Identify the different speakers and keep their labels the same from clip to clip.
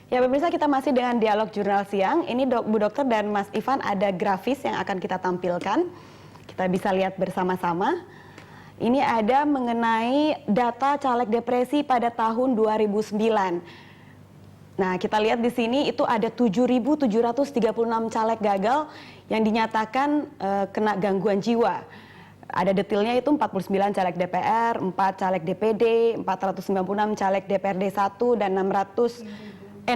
Speaker 1: Ya pemirsa, kita masih dengan dialog jurnal siang. Ini Bu Dokter dan Mas Ivan ada grafis yang akan kita tampilkan. Kita bisa lihat bersama-sama. Ini ada mengenai data caleg depresi pada tahun 2009. Nah, kita lihat di sini itu ada 7.736 caleg gagal yang dinyatakan kena gangguan jiwa. Ada detailnya itu 49 caleg DPR, 4 caleg DPD, 496 caleg DPRD 1 dan 6.827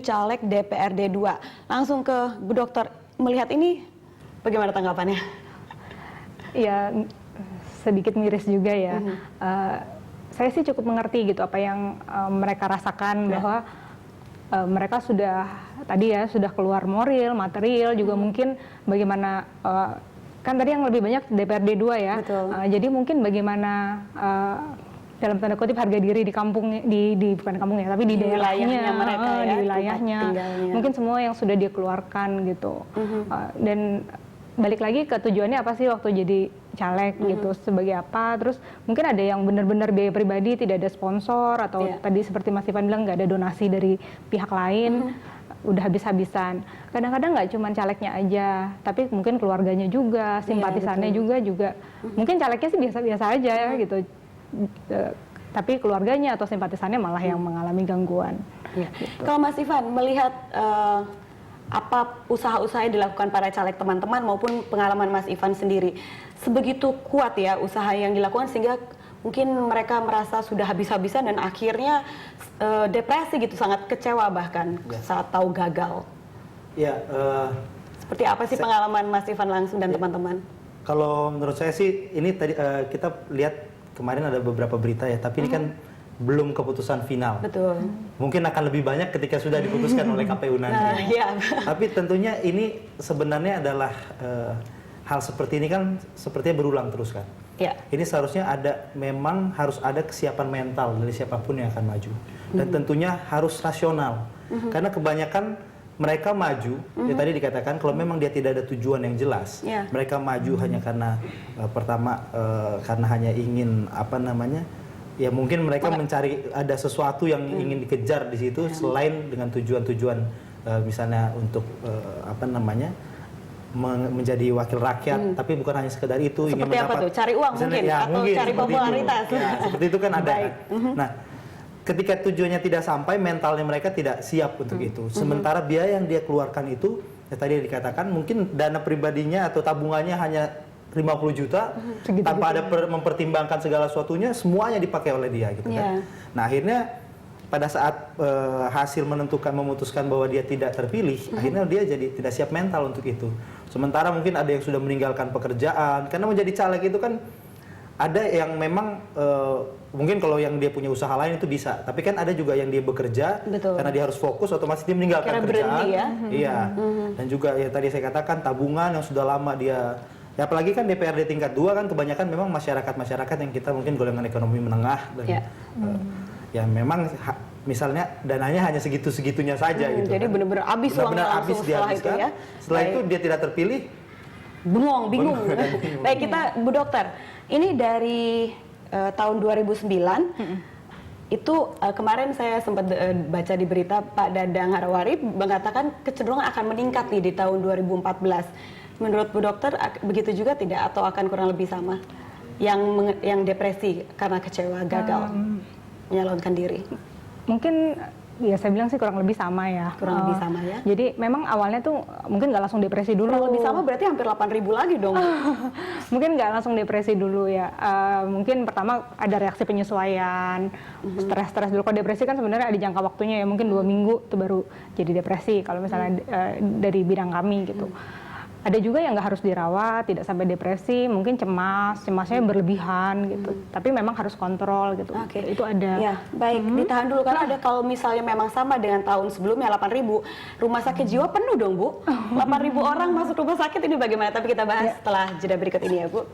Speaker 1: caleg DPRD 2. Langsung ke Bu Dokter, melihat ini bagaimana tanggapannya?
Speaker 2: Ya, sedikit miris juga ya. Saya sih cukup mengerti gitu apa yang mereka rasakan, bahwa mereka sudah keluar moral, material juga mungkin bagaimana kan tadi yang lebih banyak DPRD 2 ya. Jadi mungkin bagaimana dalam tanda kutip harga diri di kampung, bukan kampung ya, tapi di daerahnya mereka ya, di wilayahnya. Mungkin semua yang sudah dia keluarkan gitu. Dan balik lagi ke tujuannya apa sih waktu jadi caleg gitu, sebagai apa. Terus mungkin ada yang benar-benar biaya pribadi, tidak ada sponsor, atau tadi seperti Mas Ivan bilang nggak ada donasi dari pihak lain. Udah habis-habisan. Kadang-kadang nggak cuma calegnya aja, tapi mungkin keluarganya juga, simpatisannya juga. Mungkin calegnya sih biasa-biasa aja ya gitu. Tapi keluarganya atau simpatisannya malah yang mengalami gangguan.
Speaker 1: Gitu. Kalau Mas Ivan melihat apa usaha-usaha yang dilakukan para caleg teman-teman maupun pengalaman Mas Ivan sendiri, sebegitu kuat ya usaha yang dilakukan sehingga mungkin mereka merasa sudah habis-habisan dan akhirnya depresi gitu, sangat kecewa bahkan saat tahu gagal.
Speaker 3: Ya.
Speaker 1: Seperti apa sih pengalaman Mas Ivan langsung dan teman-teman?
Speaker 3: Kalau menurut saya sih ini tadi kita lihat kemarin ada beberapa berita ya, tapi ini kan belum keputusan final.
Speaker 1: Betul.
Speaker 3: Mungkin akan lebih banyak ketika sudah diputuskan oleh KPU nanti. Tapi tentunya ini sebenarnya adalah hal seperti ini kan sepertinya berulang terus kan. Ini seharusnya memang harus ada kesiapan mental dari siapapun yang akan maju. Dan tentunya harus rasional. Karena kebanyakan mereka maju, ya tadi dikatakan kalau memang dia tidak ada tujuan yang jelas, mereka maju hanya karena pertama karena hanya ingin ya mungkin mereka mencari ada sesuatu yang ingin dikejar di situ selain dengan tujuan-tujuan misalnya untuk menjadi wakil rakyat, tapi bukan hanya sekedar itu.
Speaker 1: Seperti ingin apa tuh? Cari uang mungkin, atau cari popularitas.
Speaker 3: Seperti itu kan ada. Nah, ketika tujuannya tidak sampai, mentalnya mereka tidak siap untuk itu. Sementara biaya yang dia keluarkan itu, ya tadi dikatakan mungkin dana pribadinya atau tabungannya hanya 50 juta, tanpa ada mempertimbangkan segala sesuatunya, semuanya dipakai oleh dia gitu kan. Nah, akhirnya pada saat hasil memutuskan bahwa dia tidak terpilih, akhirnya dia jadi tidak siap mental untuk itu. Sementara mungkin ada yang sudah meninggalkan pekerjaan, karena menjadi caleg itu kan ada yang memang mungkin kalau yang dia punya usaha lain itu bisa, tapi kan ada juga yang dia bekerja karena dia harus fokus, otomatis dia meninggalkan pekerjaan. Dan juga ya tadi saya katakan tabungan yang sudah lama dia, ya apalagi kan DPRD tingkat 2 kan kebanyakan memang masyarakat yang kita mungkin golongan ekonomi menengah dan ya memang misalnya dananya hanya segitu-segitunya saja gitu.
Speaker 1: Jadi benar-benar habis uangnya langsung setelah itu ya.
Speaker 3: Setelah itu dia tidak terpilih,
Speaker 1: bingung. Baik, kita Bu Dokter, ini dari tahun 2009 itu kemarin saya sempat baca di berita Pak Dadang Harawari mengatakan kecenderungan akan meningkat nih di tahun 2014. Menurut Bu Dokter begitu juga tidak, atau akan kurang lebih sama yang depresi karena kecewa gagal menyalonkan diri?
Speaker 2: Mungkin ya saya bilang sih kurang lebih sama ya.
Speaker 1: Kurang lebih sama ya.
Speaker 2: Jadi memang awalnya tuh mungkin nggak langsung depresi dulu.
Speaker 1: Kurang lebih sama berarti hampir 8.000 lagi dong.
Speaker 2: Mungkin nggak langsung depresi dulu ya. Mungkin pertama ada reaksi penyesuaian, stres dulu. Kalau depresi kan sebenarnya ada jangka waktunya ya, mungkin 2 minggu itu baru jadi depresi. Kalau misalnya dari bidang kami gitu. Ada juga yang nggak harus dirawat, tidak sampai depresi, mungkin cemasnya berlebihan gitu. Tapi memang harus kontrol gitu. Itu ada.
Speaker 1: Ya, baik, ditahan dulu karena ada, kalau misalnya memang sama dengan tahun sebelumnya 8.000, rumah sakit jiwa penuh dong Bu. 8.000 orang masuk rumah sakit, ini bagaimana? Tapi kita bahas setelah jeda berikut ini ya Bu.